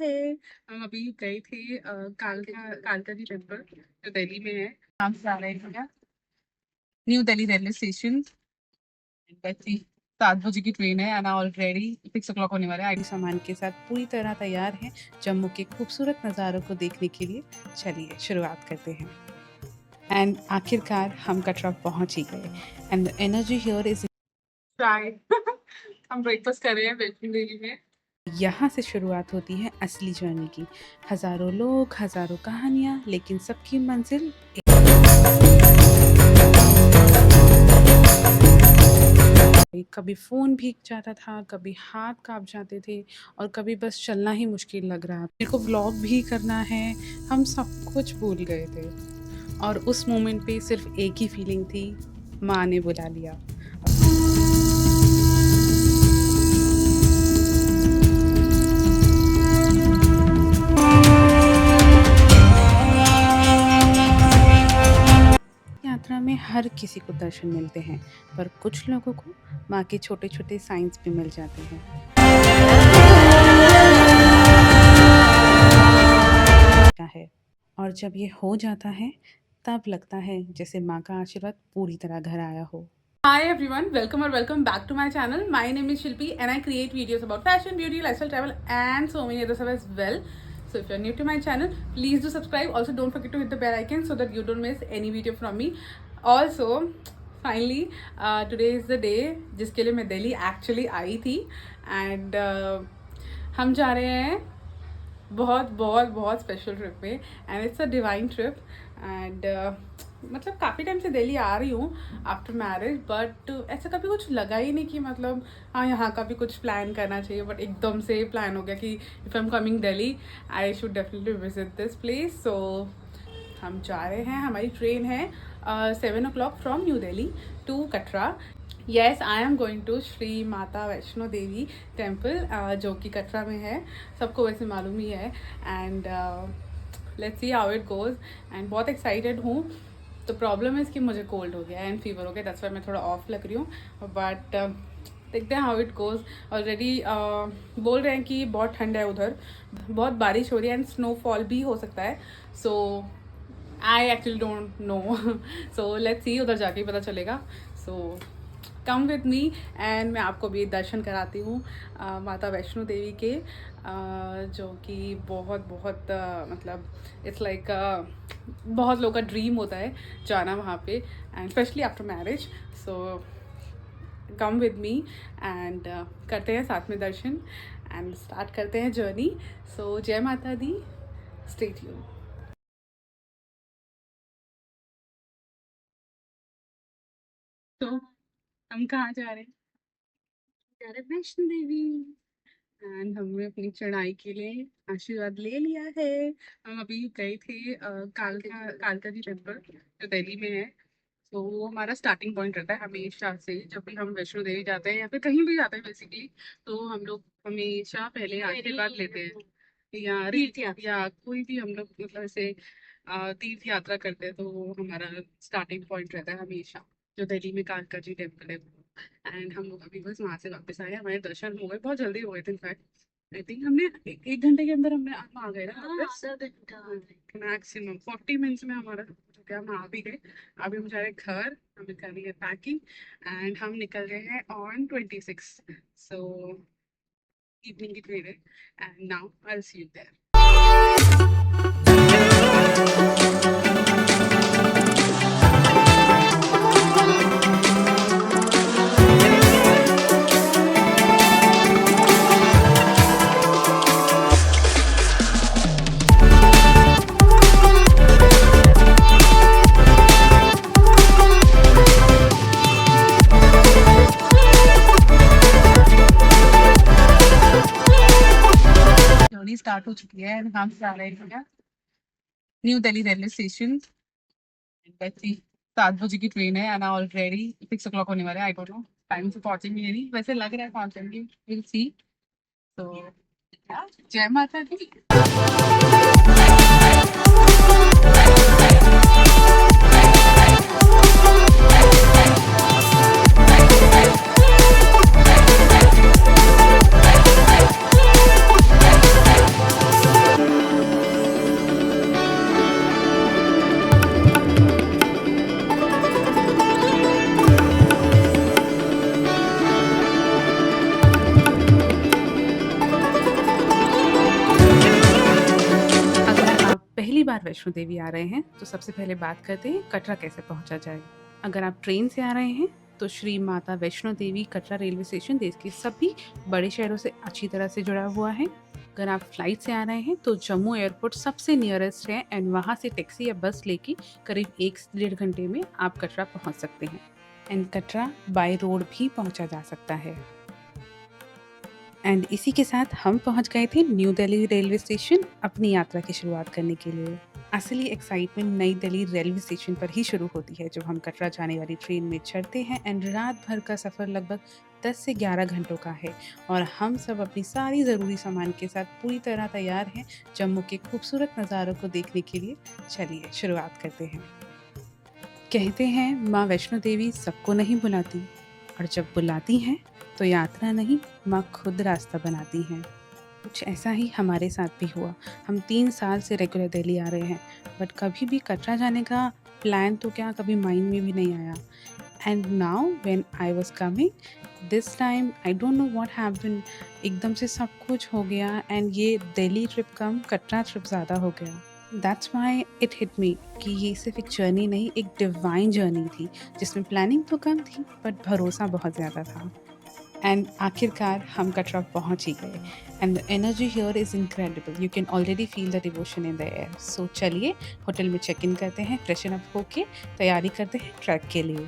है। हम अभी गए थे कालका जी टेम्पल जो दिल्ली में है। हम जा रहे हैं न्यू दिल्ली रेलवे स्टेशन। 7 बजे की ट्रेन है एंड ऑलरेडी 6 o'clock होने वाला है। सामान के साथ पूरी तरह तैयार है जम्मू के खूबसूरत नज़ारों को देखने के लिए। चलिए शुरुआत करते हैं। एंड आखिरकार हम कटरा पहुंच ही गए and the energy here is चाय। हम ब्रेकफास्ट कर रहे हैं वैष्णो देवी में। यहाँ से शुरुआत होती है असली जर्नी की। हजारों लोग, हजारों कहानियाँ, लेकिन सबकी मंजिल कभी फ़ोन भीग जाता था, कभी हाथ काँप जाते थे और कभी बस चलना ही मुश्किल लग रहा। मेरे को व्लॉग भी करना है, हम सब कुछ भूल गए थे और उस मोमेंट पे सिर्फ एक ही फीलिंग थी, माँ ने बुला लिया। यात्रा में हर किसी को दर्शन मिलते हैं, पर कुछ लोगों को माँ के छोटे-छोटे साइंस भी मिल जाते हैं। है और जब ये हो जाता है तब लगता है जैसे माँ का आशीर्वाद पूरी तरह घर आया हो। Hi everyone, welcome back to my channel. My name is Shilpi and I create videos about fashion, beauty, lifestyle, travel and so many other stuff as well. So if you're new to my channel, please do subscribe. Also don't forget to hit the bell icon so that you don't miss any video from me. Also finally today is the day जिसके लिए मैं Delhi actually आई थी and हम जा रहे हैं बहुत special trip पे and it's a divine trip and मतलब काफ़ी टाइम से दिल्ली आ रही हूँ आफ्टर मैरिज, बट ऐसा कभी कुछ लगा ही नहीं कि मतलब हाँ यहाँ का भी कुछ प्लान करना चाहिए, बट एकदम से प्लान हो गया कि if I am coming Delhi I should definitely visit this place. So हम जा रहे हैं, हमारी ट्रेन है 7 o'clock from New Delhi to Katra. Yes, I am going to Shri Mata Vaishno Devi temple जो कि कटरा में है, सबको वैसे मालूम ही है। And let's see how it goes and बहुत एक्साइटेड हूँ। तो प्रॉब्लम है कि मुझे कोल्ड हो गया एंड फीवर हो गया, दैट्स वाई मैं थोड़ा ऑफ लग रही हूँ, बट देखते हैं हाउ इट गोज़। ऑलरेडी बोल रहे हैं कि बहुत ठंड है उधर, बहुत बारिश हो रही है एंड स्नोफॉल भी हो सकता है। So I actually don't know, so let's see, उधर जाके ही पता चलेगा। सो कम विद मी एंड मैं आपको भी दर्शन कराती हूँ माता वैष्णो देवी के, जो कि बहुत मतलब इट्स लाइक बहुत लोगों का ड्रीम होता है जाना वहाँ पे and specially after marriage. So come with me and करते हैं साथ में दर्शन एंड स्टार्ट करते हैं जर्नी। सो जय माता दी, स्टे ट्यून्ड। तो हम कहाँ जा रहे हैं? जा रहे हैं वैष्णो देवी एंड हमने अपनी चढ़ाई के लिए आशीर्वाद ले लिया है। हम अभी गए थे कालका जी टेम्पल जो दिल्ली में है। तो वो हमारा स्टार्टिंग पॉइंट रहता है हमेशा से, जब भी हम वैष्णो देवी जाते हैं या फिर कहीं भी जाते हैं बेसिकली, तो हम लोग हमेशा पहले आशीर्वाद लेते हैं या कोई भी हम लोग मतलब ऐसे तीर्थ यात्रा करते हैं, तो वो हमारा स्टार्टिंग पॉइंट रहता है हमेशा, जो दिल्ली में कालका जी टेम्पल है। एंड हम लोग अभी बस वहां से वापस आए, हमारे दर्शन हो गए, बहुत जल्दी हो गए थे इनफैक्ट। आई थिंक हमने 1 घंटे के अंदर हम आ गए ना वापस, मैक्सिमम 40 मिनट्स में हमारा हो गया, हम आ भी गए। अभी हम जा रहे हैं घर, हमें करनी है पैकिंग एंड हम निकल रहे हैं ऑन 26। सो इवनिंग की ट्रेन है and now I will see you there. Start हो चुकी है एंड हम जा रहे हैं न्यू दिल्ली रेलवे स्टेशन। 7 बजे की ट्रेन है एंड ऑलरेडी 6 o'clock होने वाला है। आई डोंट नो टाइम से पहुंचेंगे या नहीं, वैसे लग रहा है पहुंचेंगे, विल सी। तो जय माता दी। पहली बार वैष्णो देवी आ रहे हैं तो सबसे पहले बात करते हैं कटरा कैसे पहुंचा जाए। अगर आप ट्रेन से आ रहे हैं तो श्री माता वैष्णो देवी कटरा रेलवे स्टेशन देश के सभी बड़े शहरों से अच्छी तरह से जुड़ा हुआ है। अगर आप फ्लाइट से आ रहे हैं तो जम्मू एयरपोर्ट सबसे नियरेस्ट है एंड वहाँ से टैक्सी या बस लेके करीब 1-1.5 घंटे में आप कटरा पहुँच सकते हैं। एंड कटरा बाय रोड भी पहुँचा जा सकता है। एंड इसी के साथ हम पहुंच गए थे न्यू दिल्ली रेलवे स्टेशन अपनी यात्रा की शुरुआत करने के लिए। असली एक्साइटमेंट नई दिल्ली रेलवे स्टेशन पर ही शुरू होती है जब हम कटरा जाने वाली ट्रेन में चढ़ते हैं एंड रात भर का सफ़र लगभग 10 से 11 घंटों का है और हम सब अपनी सारी ज़रूरी सामान के साथ पूरी तरह तैयार हैं जम्मू के खूबसूरत नज़ारों को देखने के लिए। चलिए शुरुआत करते हैं। कहते हैं माँ वैष्णो देवी सबको नहीं बुलाती और जब बुलाती हैं तो यात्रा नहीं माँ खुद रास्ता बनाती हैं। कुछ ऐसा ही हमारे साथ भी हुआ। हम 3 साल से रेगुलर दिल्ली आ रहे हैं बट कभी भी कटरा जाने का प्लान तो क्या कभी माइंड में भी नहीं आया। And now when I was coming this time I don't know what happened, एकदम से सब कुछ हो गया एंड ये दिल्ली ट्रिप कम कटरा ट्रिप ज़्यादा हो गया। That's why it hit me कि ये सिर्फ एक जर्नी नहीं एक डिवाइन जर्नी थी जिसमें प्लानिंग तो कम थी बट भरोसा बहुत ज़्यादा था। एंड आखिरकार हम कटरा पहुंच ही गए and the energy here is incredible, you can already feel the devotion in the air. So चलिए होटल में चेक इन करते हैं, फ्रेशन अप होके तैयारी करते हैं ट्रैक के लिए।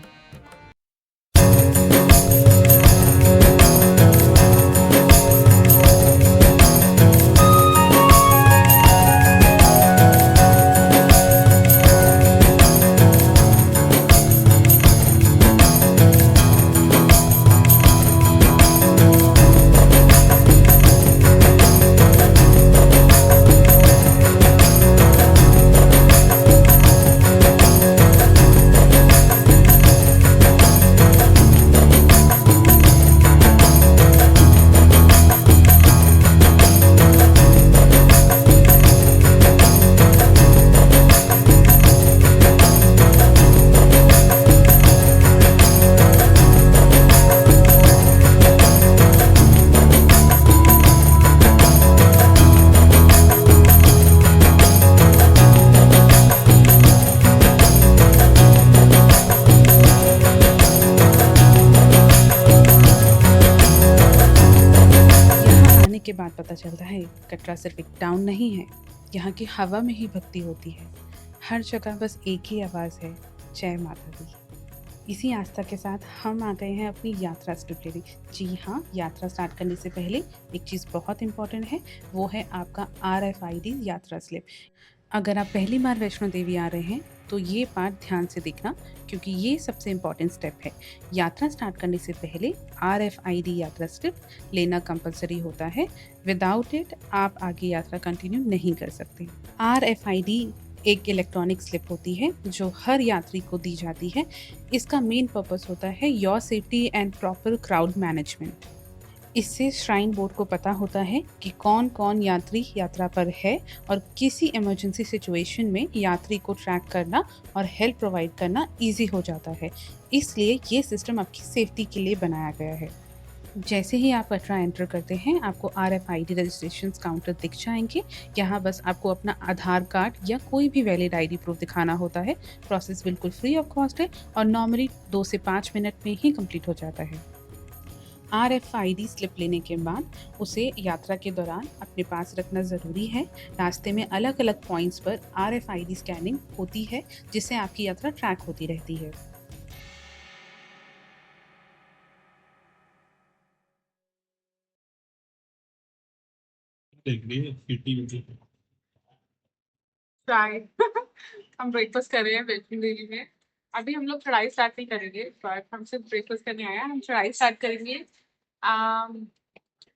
के बाद पता चलता है कटरा सिर्फ एक टाउन नहीं है, यहाँ की हवा में ही भक्ति होती है। हर जगह बस एक ही आवाज़ है, जय माता दी। इसी आस्था के साथ हम आ गए हैं अपनी यात्रा स्लिप लेने। जी हाँ, यात्रा स्टार्ट करने से पहले एक चीज़ बहुत इंपॉर्टेंट है, वो है आपका RFID यात्रा स्लिप। अगर आप पहली बार वैष्णो देवी आ रहे हैं तो ये पार्ट ध्यान से देखना क्योंकि ये सबसे इम्पॉर्टेंट स्टेप है। यात्रा स्टार्ट करने से पहले RFID यात्रा स्लिप लेना कंपलसरी होता है। विदाउट इट आप आगे यात्रा कंटिन्यू नहीं कर सकते। RFID एक इलेक्ट्रॉनिक स्लिप होती है जो हर यात्री को दी जाती है। इसका मेन पर्पस होता है your safety and proper crowd management. इससे श्राइन बोर्ड को पता होता है कि कौन कौन यात्री यात्रा पर है और किसी इमरजेंसी सिचुएशन में यात्री को ट्रैक करना और हेल्प प्रोवाइड करना इजी हो जाता है। इसलिए ये सिस्टम आपकी सेफ्टी के लिए बनाया गया है। जैसे ही आप कटरा एंटर करते हैं आपको RFID रजिस्ट्रेशन काउंटर दिख जाएंगे। यहाँ बस आपको अपना आधार कार्ड या कोई भी वैलिड ID प्रूफ दिखाना होता है। प्रोसेस बिल्कुल फ्री ऑफ कॉस्ट है और नॉर्मली 2 से 5 मिनट में ही कंप्लीट हो जाता है। RFID स्लिप लेने के बाद उसे यात्रा के दौरान अपने पास रखना ज़रूरी है। रास्ते में अलग अलग पॉइंट्स पर RFID स्कैनिंग होती है जिससे आपकी यात्रा ट्रैक होती रहती है। चाय हम ब्रेकफास्ट कर रहे हैं वैष्णो देवी में। अभी हम लोग चढ़ाई स्टार्ट नहीं करेंगे बट हम सिर्फ ब्रेकफास्ट करने आए हैं। हम चढ़ाई स्टार्ट करेंगे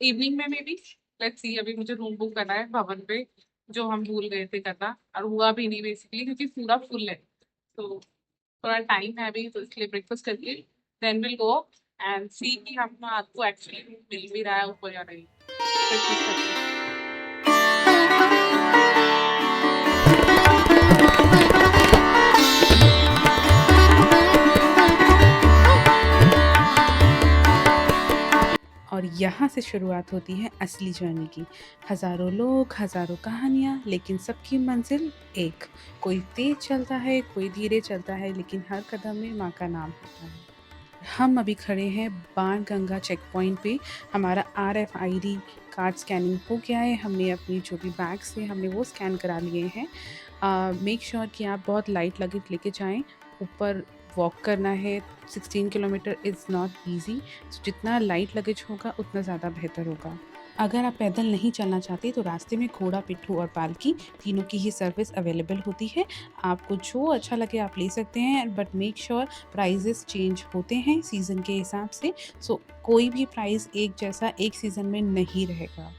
इवनिंग में मे बी, लेट्स सी। अभी मुझे रूम बुक करना है भवन पे जो हम भूल गए थे करना और हुआ भी नहीं बेसिकली क्योंकि पूरा फुल है। तो थोड़ा टाइम है अभी तो इसलिए ब्रेकफास्ट करके देन विल गो एंड सी कि हम आपको एक्चुअली मिल भी रहा है ऊपर या नहीं। ब्रेकफास्ट करके और यहाँ से शुरुआत होती है असली जर्नी की। हज़ारों लोग, हज़ारों कहानियाँ, लेकिन सबकी मंजिल एक। कोई तेज़ चलता है, कोई धीरे चलता है, लेकिन हर कदम में माँ का नाम होता है। हम अभी खड़े हैं बाणगंगा चेक पॉइंट पे। हमारा RFID कार्ड स्कैनिंग हो गया है। हमने अपनी जो भी बैग्स थे हमने वो स्कैन करा लिए हैं। मेक श्योर कि आप बहुत लाइट लगेज लेके जाएँ। ऊपर वॉक करना है, 16 किलोमीटर इज़ नॉट ईज़ी। जितना लाइट लगेज होगा उतना ज़्यादा बेहतर होगा। अगर आप पैदल नहीं चलना चाहते तो रास्ते में घोड़ा, पिट्ठू और पालकी तीनों की ही सर्विस अवेलेबल होती है। आपको जो अच्छा लगे आप ले सकते हैं, but make sure prices change होते हैं सीज़न के हिसाब से। सो कोई भी प्राइस एक जैसा एक सीज़न में नहीं रहेगा।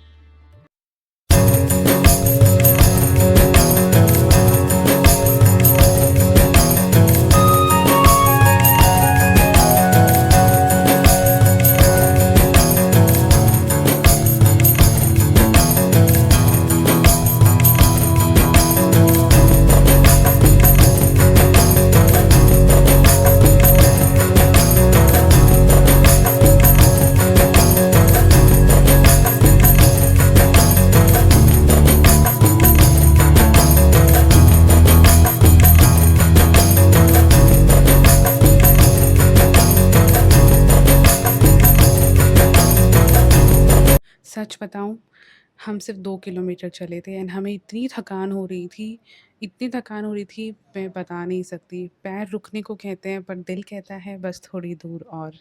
सच बताऊँ, हम सिर्फ 2 किलोमीटर चले थे एंड हमें इतनी थकान हो रही थी, मैं बता नहीं सकती। पैर रुकने को कहते हैं, पर दिल कहता है बस थोड़ी दूर और।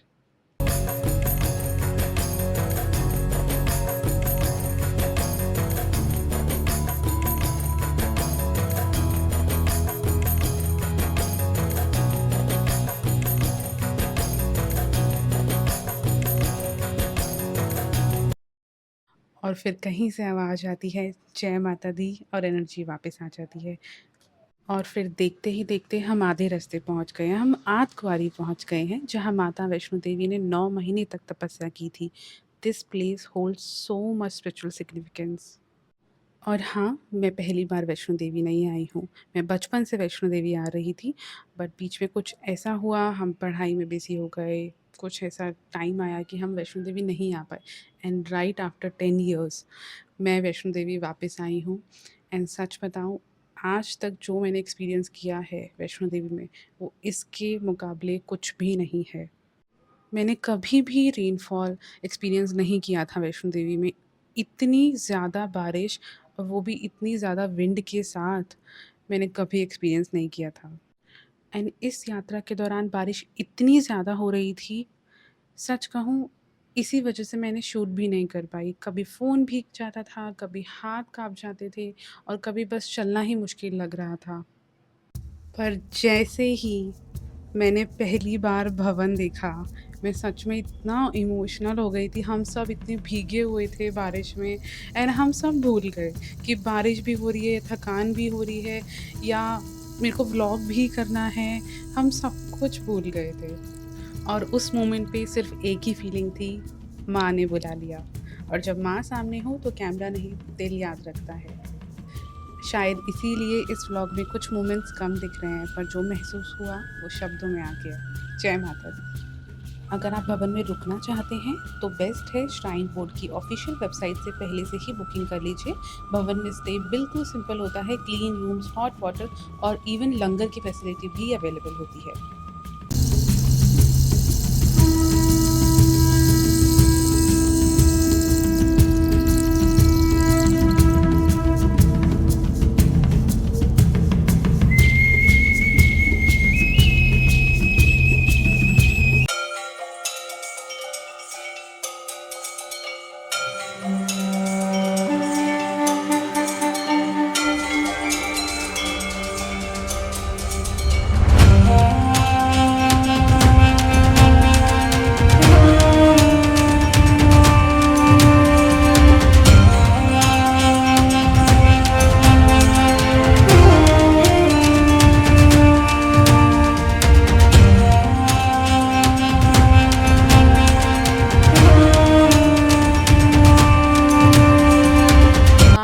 और फिर कहीं से आवाज़ आती है, जय माता दी, और एनर्जी वापस आ जाती है। और फिर देखते ही देखते हम आधे रास्ते पहुँच गए हैं। हम आधकुआरी पहुँच गए हैं, जहाँ माता वैष्णो देवी ने 9 महीने तक तपस्या की थी। This place holds so much spiritual significance. और हाँ, मैं पहली बार वैष्णो देवी नहीं आई हूँ। मैं बचपन से वैष्णो देवी आ रही थी, बट बीच में कुछ ऐसा हुआ, हम पढ़ाई में बिज़ी हो गए, कुछ ऐसा टाइम आया कि हम वैष्णो देवी नहीं आ पाए। एंड राइट आफ्टर 10 इयर्स मैं वैष्णो देवी वापस आई हूँ। एंड सच बताऊँ, आज तक जो मैंने एक्सपीरियंस किया है वैष्णो देवी में, वो इसके मुकाबले कुछ भी नहीं है। मैंने कभी भी रेनफॉल एक्सपीरियंस नहीं किया था वैष्णो देवी में। इतनी ज़्यादा बारिश, और वो भी इतनी ज़्यादा विंड के साथ, मैंने कभी एक्सपीरियंस नहीं किया था। एंड इस यात्रा के दौरान बारिश इतनी ज़्यादा हो रही थी, सच कहूँ इसी वजह से मैंने शूट भी नहीं कर पाई। कभी फ़ोन भीग जाता था, कभी हाथ काँप जाते थे, और कभी बस चलना ही मुश्किल लग रहा था। पर जैसे ही मैंने पहली बार भवन देखा, मैं सच में इतना इमोशनल हो गई थी। हम सब इतने भीगे हुए थे बारिश में, एंड हम सब भूल गए कि बारिश भी हो रही है, थकान भी हो रही है, या मेरे को व्लॉग भी करना है। हम सब कुछ भूल गए थे, और उस मोमेंट पे सिर्फ एक ही फीलिंग थी, माँ ने बुला लिया। और जब माँ सामने हो तो कैमरा नहीं, दिल याद रखता है। शायद इसीलिए इस व्लॉग में कुछ मोमेंट्स कम दिख रहे हैं, पर जो महसूस हुआ वो शब्दों में आ गया। जय माता दी। अगर आप भवन में रुकना चाहते हैं तो बेस्ट है श्राइन बोर्ड की ऑफिशियल वेबसाइट से पहले से ही बुकिंग कर लीजिए। भवन में स्टे बिल्कुल सिंपल होता है, क्लीन रूम्स, हॉट वाटर और इवन लंगर की फैसिलिटी भी अवेलेबल होती है।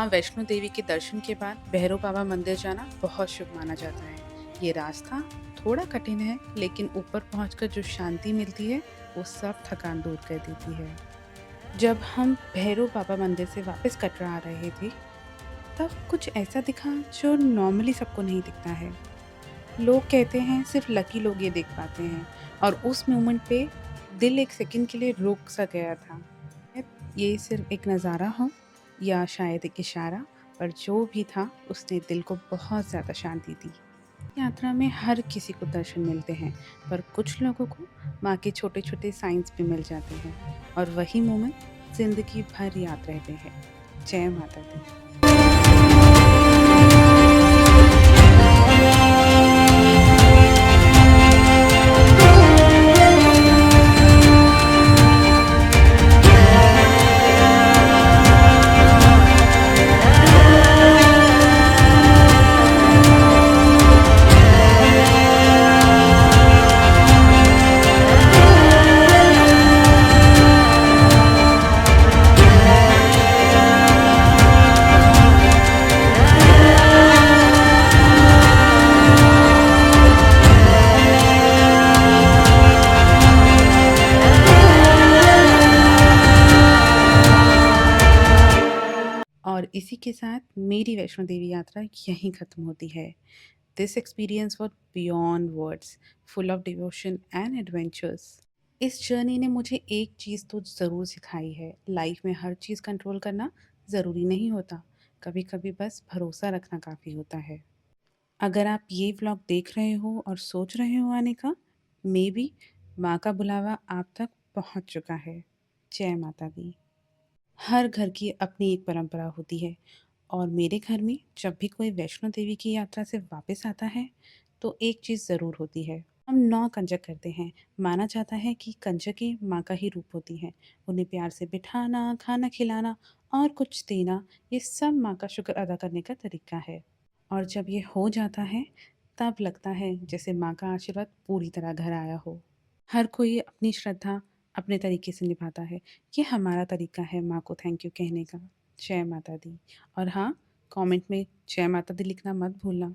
वैष्णो देवी के दर्शन के बाद भैरव बाबा मंदिर जाना बहुत शुभ माना जाता है। ये रास्ता थोड़ा कठिन है, लेकिन ऊपर पहुंचकर जो शांति मिलती है वो सब थकान दूर कर देती है। जब हम भैरव बाबा मंदिर से वापस कटरा आ रहे थे, तब कुछ ऐसा दिखा जो नॉर्मली सबको नहीं दिखता है। लोग कहते हैं सिर्फ लकी लोग ये देख पाते हैं, और उस मोमेंट पे दिल एक सेकंड के लिए रुक सा गया था। ये सिर्फ एक नज़ारा हो या शायद एक इशारा, पर जो भी था उसने दिल को बहुत ज़्यादा शांति दी। यात्रा में हर किसी को दर्शन मिलते हैं, पर कुछ लोगों को माँ के छोटे-छोटे साइंस भी मिल जाते हैं, और वही मोमेंट ज़िंदगी भर याद रहते हैं। जय माता दी। और इसी के साथ मेरी वैष्णो देवी यात्रा यहीं ख़त्म होती है। This experience was beyond words, full of devotion and adventures. इस जर्नी ने मुझे एक चीज़ तो ज़रूर सिखाई है, लाइफ में हर चीज़ कंट्रोल करना ज़रूरी नहीं होता। कभी कभी बस भरोसा रखना काफ़ी होता है। अगर आप ये व्लॉग देख रहे हो और सोच रहे हो आने का, मे बी माँ का बुलावा आप तक पहुँच चुका है। जय माता दी। हर घर की अपनी एक परंपरा होती है, और मेरे घर में जब भी कोई वैष्णो देवी की यात्रा से वापस आता है, तो एक चीज़ ज़रूर होती है। हम 9 कंजक करते हैं। माना जाता है कि कंजकें माँ का ही रूप होती हैं। उन्हें प्यार से बिठाना, खाना खिलाना और कुछ देना, ये सब माँ का शुक्र अदा करने का तरीका है। और जब ये हो जाता है, तब लगता है जैसे माँ का आशीर्वाद पूरी तरह घर आया हो। हर कोई अपनी श्रद्धा अपने तरीके से निभाता है। ये हमारा तरीका है माँ को थैंक यू कहने का। जय माता दी। और हाँ, कमेंट में जय माता दी लिखना मत भूलना।